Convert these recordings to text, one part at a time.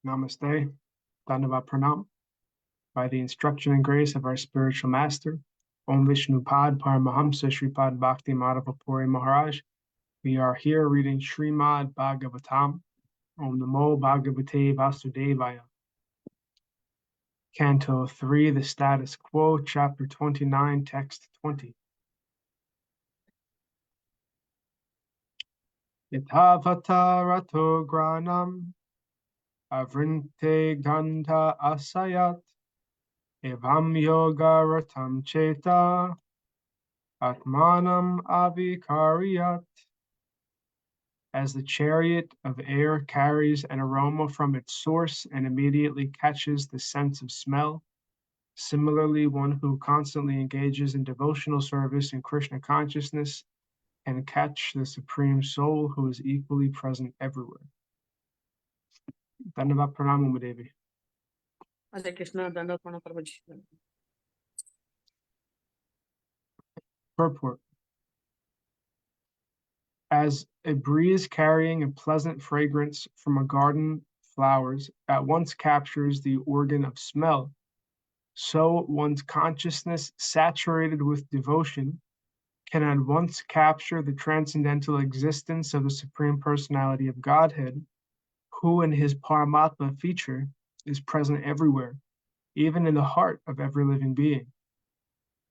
Namaste, Dandava Pranam. By the instruction and grace of our spiritual master, Om Vishnupad Paramahamsa Sripad Bhakti Madhava Puri Maharaj, we are here reading Srimad Bhagavatam, Om Namo Bhagavate Vasudevaya. Canto 3, the Status Quo, Chapter 29, Text 20. Yathavata rato granam avrinte gandha asayat evam yoga ratam cheta atmanam avikariyat. As the chariot of air carries an aroma from its source and immediately catches the sense of smell, similarly, one who constantly engages in devotional service and Krishna consciousness can catch the Supreme Soul who is equally present everywhere. Dhanyavad Pranam Devi. Hare Krishna, Dhanyavad Pranam Prabhuji. Purport. As a breeze carrying a pleasant fragrance from a garden flowers at once captures the organ of smell, so one's consciousness saturated with devotion can at once capture the transcendental existence of the Supreme Personality of Godhead, who in his Paramatma feature is present everywhere, even in the heart of every living being.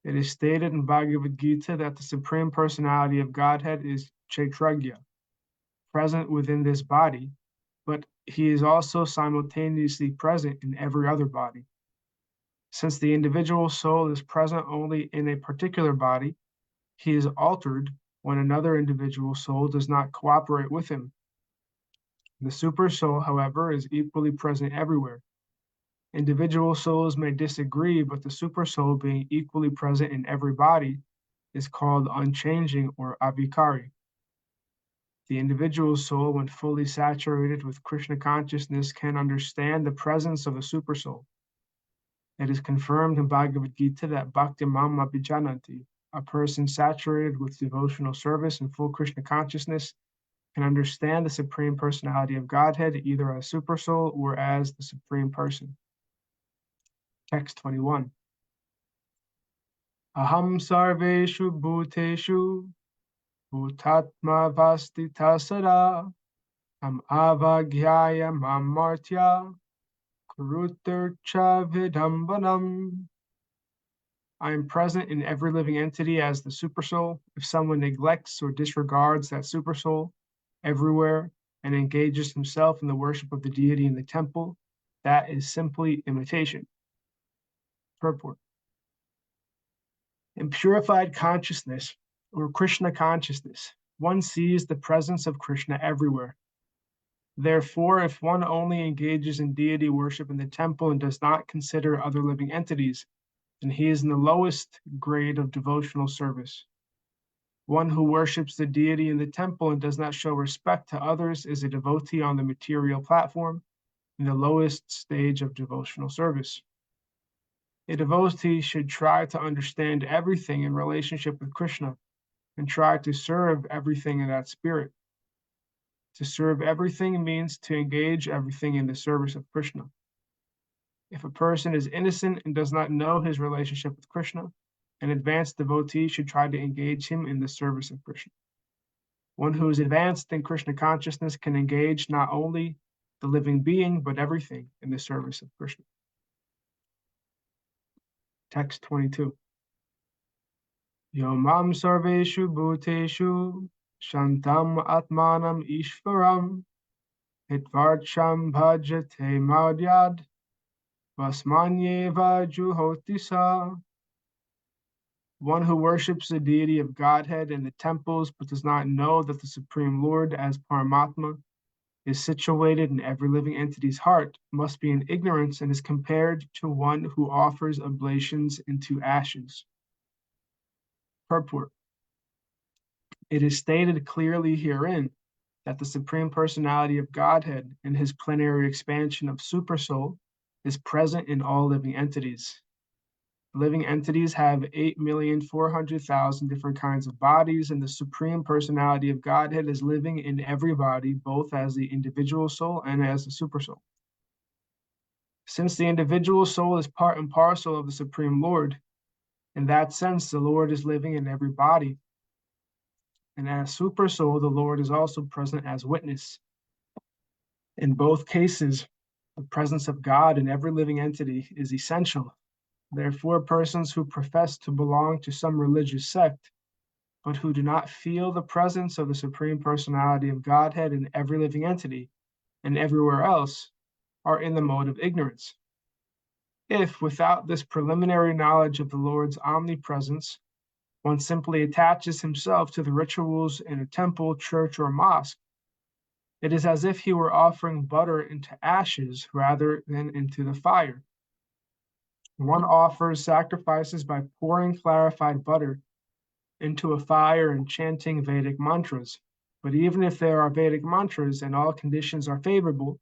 It is stated in Bhagavad Gita that the Supreme Personality of Godhead is Kshetrajna, present within this body, but he is also simultaneously present in every other body. Since the individual soul is present only in a particular body, he is altered when another individual soul does not cooperate with him. The super soul, however, is equally present everywhere. Individual souls may disagree, but the super soul being equally present in every body is called unchanging or avikari. The individual soul, when fully saturated with Krishna consciousness, can understand the presence of the super soul. It is confirmed in Bhagavad Gita that Bhakti Mama Bijananti, a person saturated with devotional service and full Krishna consciousness, can understand the Supreme Personality of Godhead either as super soul or as the Supreme Person. Text 21. Aham sarveshu bhuteshu bhutatma vastita sada tam avagyaya mamartya kurutercha vidambanam. I am present in every living entity as the supersoul. If someone neglects or disregards that supersoul everywhere and engages himself in the worship of the deity in the temple, that is simply imitation. Purport. In purified consciousness, or Krishna consciousness, one sees the presence of Krishna everywhere. Therefore, if one only engages in deity worship in the temple and does not consider other living entities, then he is in the lowest grade of devotional service. One who worships the deity in the temple and does not show respect to others is a devotee on the material platform in the lowest stage of devotional service. A devotee should try to understand everything in relationship with Krishna and try to serve everything in that spirit. To serve everything means to engage everything in the service of Krishna. If a person is innocent and does not know his relationship with Krishna, an advanced devotee should try to engage him in the service of Krishna. One who is advanced in Krishna consciousness can engage not only the living being, but everything in the service of Krishna. Text 22. Yomam sarveshu bhuteshu shantam atmanam ishvaram hitvarcham bhajate madhyad vasmanyeva juhotisa. One who worships the deity of Godhead in the temples but does not know that the Supreme Lord as Paramatma is situated in every living entity's heart must be in ignorance and is compared to one who offers oblations into ashes. Purport. It is stated clearly herein that the Supreme Personality of Godhead in his plenary expansion of Supersoul is present in all living entities. Living entities have 8,400,000 different kinds of bodies, and the Supreme Personality of Godhead is living in every body, both as the individual soul and as the supersoul. Since the individual soul is part and parcel of the Supreme Lord, in that sense, the Lord is living in every body. And as super soul, the Lord is also present as witness. In both cases, the presence of God in every living entity is essential. Therefore, persons who profess to belong to some religious sect, but who do not feel the presence of the Supreme Personality of Godhead in every living entity and everywhere else, are in the mode of ignorance. If, without this preliminary knowledge of the Lord's omnipresence, one simply attaches himself to the rituals in a temple, church, or mosque, it is as if he were offering butter into ashes rather than into the fire. One offers sacrifices by pouring clarified butter into a fire and chanting Vedic mantras. But even if there are Vedic mantras and all conditions are favorable,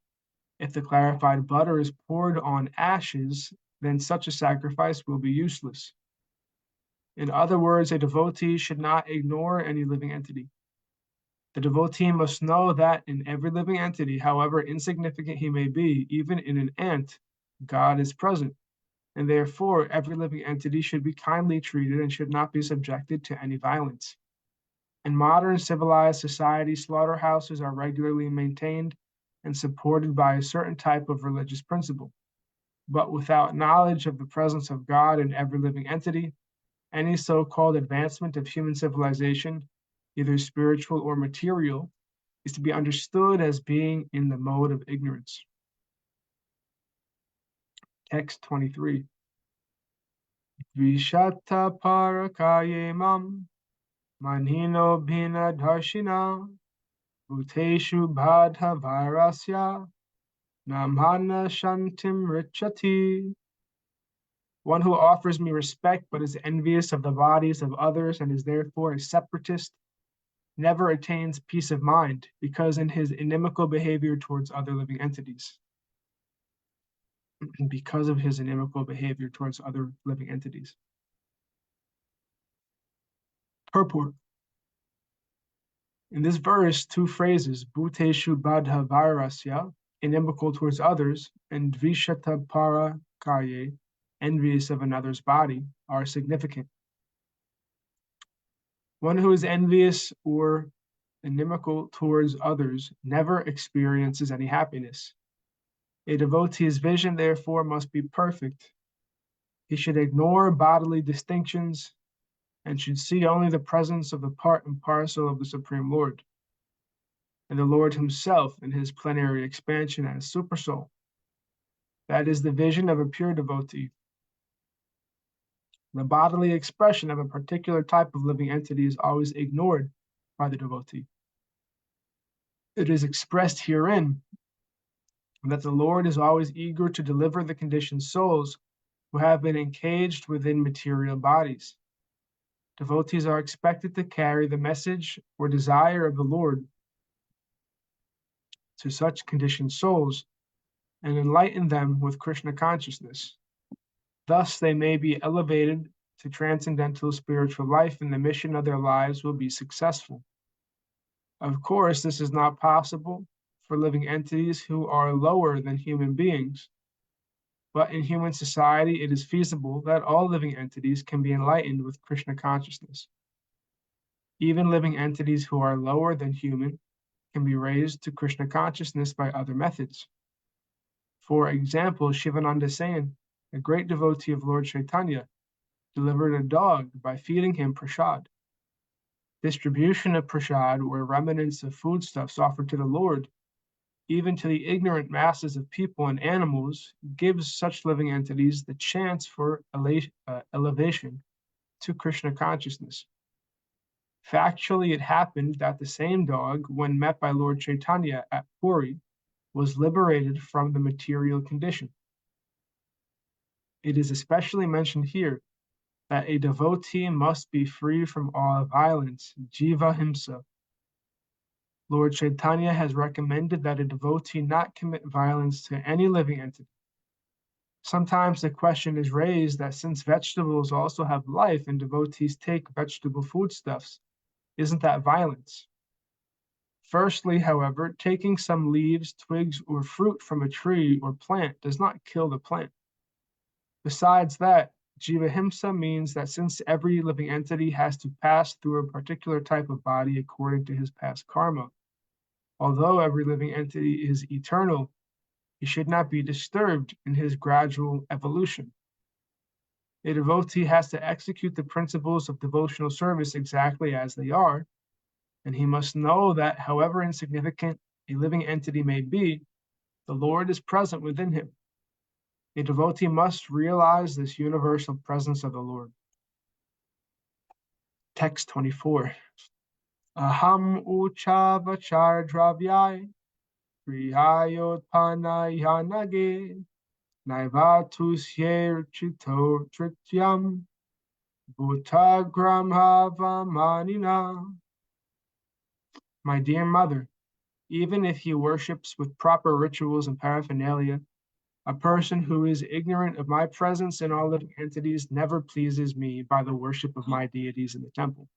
if the clarified butter is poured on ashes, then such a sacrifice will be useless. In other words, a devotee should not ignore any living entity. The devotee must know that in every living entity, however insignificant he may be, even in an ant, God is present. And therefore, every living entity should be kindly treated and should not be subjected to any violence. In modern civilized society, slaughterhouses are regularly maintained and supported by a certain type of religious principle. But without knowledge of the presence of God in every living entity, any so-called advancement of human civilization, either spiritual or material, is to be understood as being in the mode of ignorance. Text 23. Vishata parakaye mam manhino bhina dharshina bhuteshu badha vairasya namhana shantim richati. One who offers me respect but is envious of the bodies of others and is therefore a separatist never attains peace of mind because in his inimical behavior towards other living entities. Because of his inimical behavior towards other living entities. Purport. In this verse, two phrases, Bhuteshu Badha Vairasya, inimical towards others, and Dvishata Para Kaye, envious of another's body, are significant. One who is envious or inimical towards others never experiences any happiness. A devotee's vision, therefore, must be perfect. He should ignore bodily distinctions and should see only the presence of the part and parcel of the Supreme Lord, and the Lord himself in his plenary expansion as Supersoul. That is the vision of a pure devotee. The bodily expression of a particular type of living entity is always ignored by the devotee. It is expressed herein that the Lord is always eager to deliver the conditioned souls who have been encaged within material bodies. Devotees are expected to carry the message or desire of the Lord to such conditioned souls and enlighten them with Krishna consciousness. Thus, they may be elevated to transcendental spiritual life and the mission of their lives will be successful. Of course, this is not possible for living entities who are lower than human beings, but in human society, it is feasible that all living entities can be enlightened with Krishna consciousness. Even living entities who are lower than human can be raised to Krishna consciousness by other methods. For example, Shivananda Sen, a great devotee of Lord Chaitanya, delivered a dog by feeding him prasad. Distribution of prasad, or remnants of foodstuffs offered to the Lord, even to the ignorant masses of people and animals, gives such living entities the chance for elevation to Krishna consciousness. Factually, it happened that the same dog, when met by Lord Chaitanya at Puri, was liberated from the material condition. It is especially mentioned here that a devotee must be free from all violence, jiva himsa. Lord Chaitanya has recommended that a devotee not commit violence to any living entity. Sometimes the question is raised that since vegetables also have life and devotees take vegetable foodstuffs, isn't that violence? Firstly, however, taking some leaves, twigs, or fruit from a tree or plant does not kill the plant. Besides that, Jivahimsa means that since every living entity has to pass through a particular type of body according to his past karma, although every living entity is eternal, he should not be disturbed in his gradual evolution. A devotee has to execute the principles of devotional service exactly as they are, and he must know that however insignificant a living entity may be, the Lord is present within him. A devotee must realize this universal presence of the Lord. Text 24. Aham uchavachar dravyai priyayotpanayanage naivatusyer chito trityam bhutagram havamanina. My dear mother, even if he worships with proper rituals and paraphernalia, a person who is ignorant of my presence in all living entities never pleases me by the worship of my deities in the temple.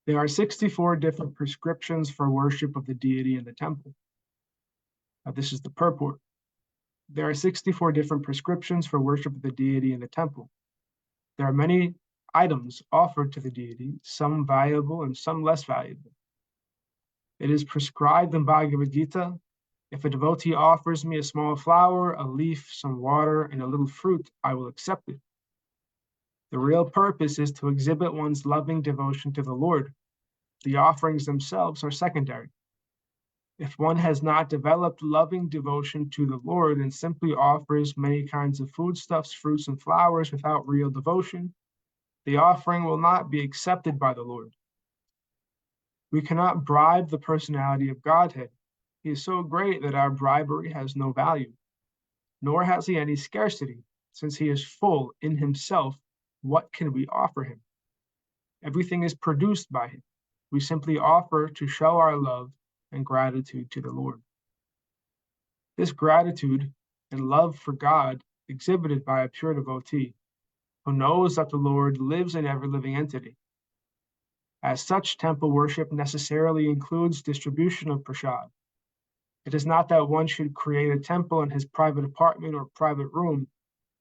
There are 64 different prescriptions for worship of the deity in the temple. Now, this is the purport. There are 64 different prescriptions for worship of the deity in the temple. There are many items offered to the deity, some valuable and some less valuable. It is prescribed in Bhagavad Gita, if a devotee offers me a small flower, a leaf, some water, and a little fruit, I will accept it. The real purpose is to exhibit one's loving devotion to the Lord. The offerings themselves are secondary. If one has not developed loving devotion to the Lord and simply offers many kinds of foodstuffs, fruits, and flowers without real devotion, the offering will not be accepted by the Lord. We cannot bribe the personality of Godhead. He is so great that our bribery has no value, nor has he any scarcity, since he is full in himself. What can we offer him? Everything is produced by him. We simply offer to show our love and gratitude to the Lord. This gratitude and love for God exhibited by a pure devotee who knows that the Lord lives in every living entity. As such, temple worship necessarily includes distribution of prasad. It is not that one should create a temple in his private apartment or private room,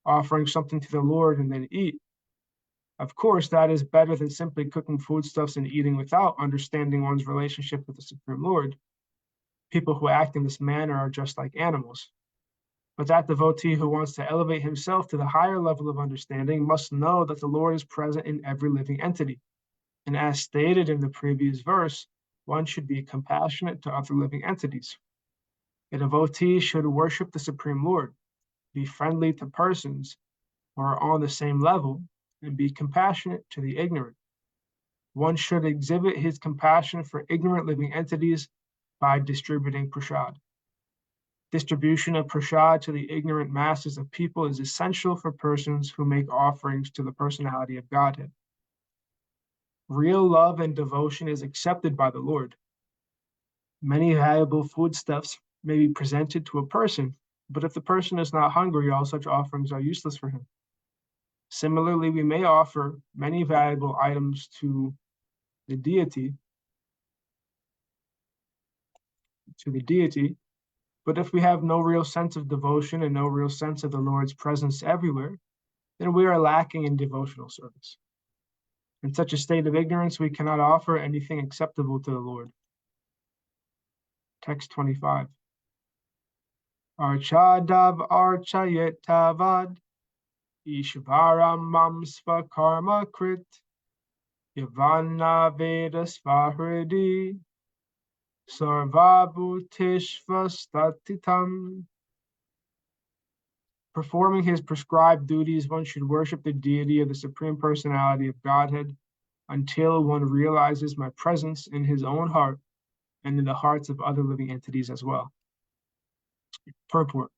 offering something to the Lord and then eat. Of course, that is better than simply cooking foodstuffs and eating without understanding one's relationship with the Supreme Lord. People who act in this manner are just like animals. But that devotee who wants to elevate himself to the higher level of understanding must know that the Lord is present in every living entity. And as stated in the previous verse, one should be compassionate to other living entities. A devotee should worship the Supreme Lord, be friendly to persons who are on the same level, and be compassionate to the ignorant. One should exhibit his compassion for ignorant living entities by distributing prasad. Distribution of prasad to the ignorant masses of people is essential for persons who make offerings to the personality of Godhead. Real love and devotion is accepted by the Lord. Many valuable foodstuffs may be presented to a person, but if the person is not hungry, all such offerings are useless for him. Similarly, we may offer many valuable items to the deity, but if we have no real sense of devotion and no real sense of the Lord's presence everywhere, then we are lacking in devotional service. In such a state of ignorance, we cannot offer anything acceptable to the Lord. Text 25. Archadav archayet tavad, Ishvaram mam svakarma krit, Yavana veda svahridi, Sarvabhutishva statitam. Performing his prescribed duties, one should worship the deity of the Supreme Personality of Godhead until one realizes my presence in his own heart and in the hearts of other living entities as well. Purport.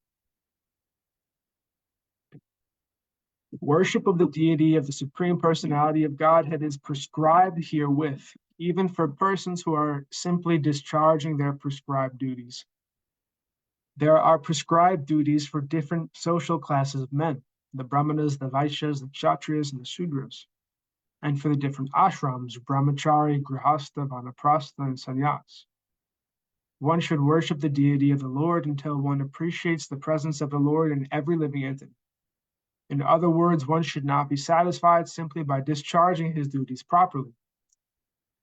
Worship of the deity of the Supreme Personality of Godhead is prescribed herewith, even for persons who are simply discharging their prescribed duties. There are prescribed duties for different social classes of men, the Brahmanas, the Vaishyas, the Kshatriyas, and the Sudras. and for the different ashrams, brahmachari, grihastha, vanaprastha, and sannyas. One should worship the deity of the Lord until one appreciates the presence of the Lord in every living entity. In other words, one should not be satisfied simply by discharging his duties properly.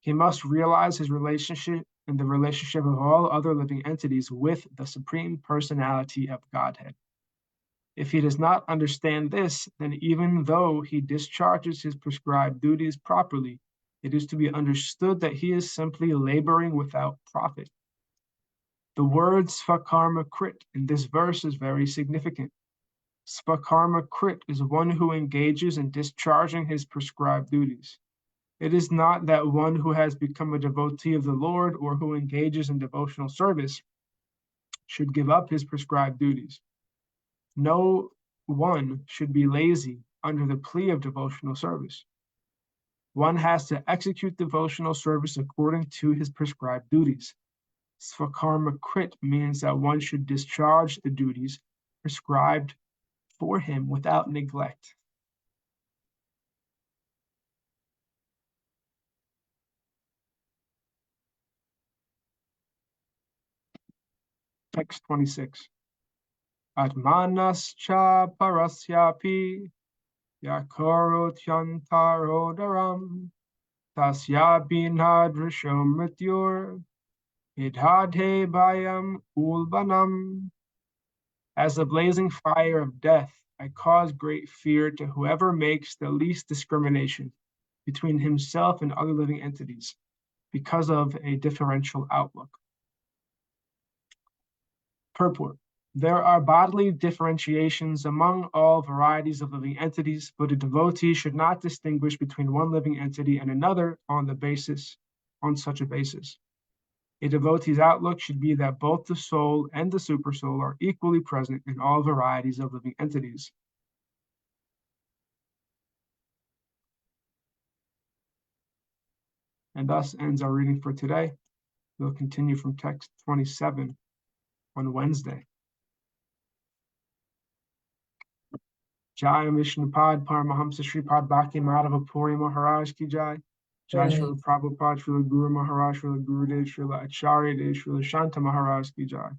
He must realize his relationship and the relationship of all other living entities with the Supreme Personality of Godhead. If he does not understand this, then even though he discharges his prescribed duties properly, it is to be understood that he is simply laboring without profit. The word svakarma krit in this verse is very significant. Svakarma krit is one who engages in discharging his prescribed duties. It is not that one who has become a devotee of the Lord or who engages in devotional service should give up his prescribed duties. No one should be lazy under the plea of devotional service. One has to execute devotional service according to his prescribed duties. Svakarma krit means that one should discharge the duties prescribed for him without neglect. Text 26. Atmanascha parasyapi yakarotyantarodaram tasyapi nadrisham mrityur idhadhe bhayam ulbanam. As the blazing fire of death, I cause great fear to whoever makes the least discrimination between himself and other living entities because of a differential outlook. Purport. There are bodily differentiations among all varieties of living entities, but a devotee should not distinguish between one living entity and another on such a basis. A devotee's outlook should be that both the soul and the supersoul are equally present in all varieties of living entities. And thus ends our reading for today. We'll continue from text 27 on Wednesday. Jai Vishnupad Paramahamsa Sripad Bhakti Madhava Puri Maharaj Ki Jai. Jai Srila Prabhupada, Srila Guru Maharaj, Srila Gurudev, Srila Acharya Dev, Srila Shanta Maharaj Ki Jai.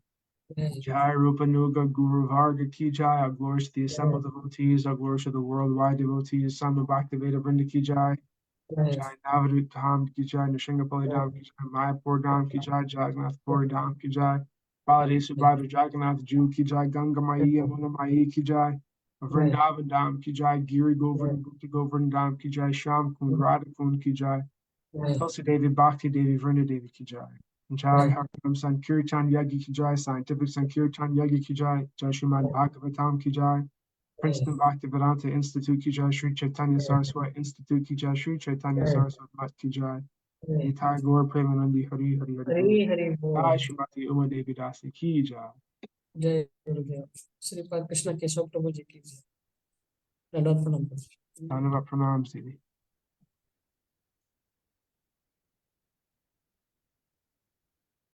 Jai Rupa Nuga Guru Varga Ki Jai. Our glories to the assembled devotees, our glories to the worldwide devotees, Sama Bhaktivedanta Vrinda Ki Jai. Jai Navadut Dham Ki Jai, Nrishingapali Dham Ki Jai, Mayapur Dham Ki Jai, Jagannath Puri Dham Ki Jai, Balade Subhadra Jagannath Jew Ki Jai, Ganga Mai Yamuna Mai Ki Jai, Vrindavan Dham Ki Jai, Giri Govardhan Gupta Govardhan Dham Ki Jai, Sham Kund Radha Kund Ki Jai, Tulsi Devi Bhakti Devi Vrinda Devi Ki Jai, Jai Hakam Sankirtan Yagi Ki Jai, Scientific Sankirtan Yagi Ki Jai, Jai Srimad Bhagavatam Ki Jai, Princeton Bhaktivedanta Institute Ki Jai, Sri Chaitanya Saraswati Institute Ki Jai, Sri Chaitanya Saraswati Mat Ki Jai, Nitai Gaur Premanandi Hari Hari Hari Hari Jai Shrimati Uma Devi Dasi Ki Jai. जय गुरुदेव श्रीपाद कृष्ण केशव प्रभु जी की जय। Dhanava Pranam Siddhi.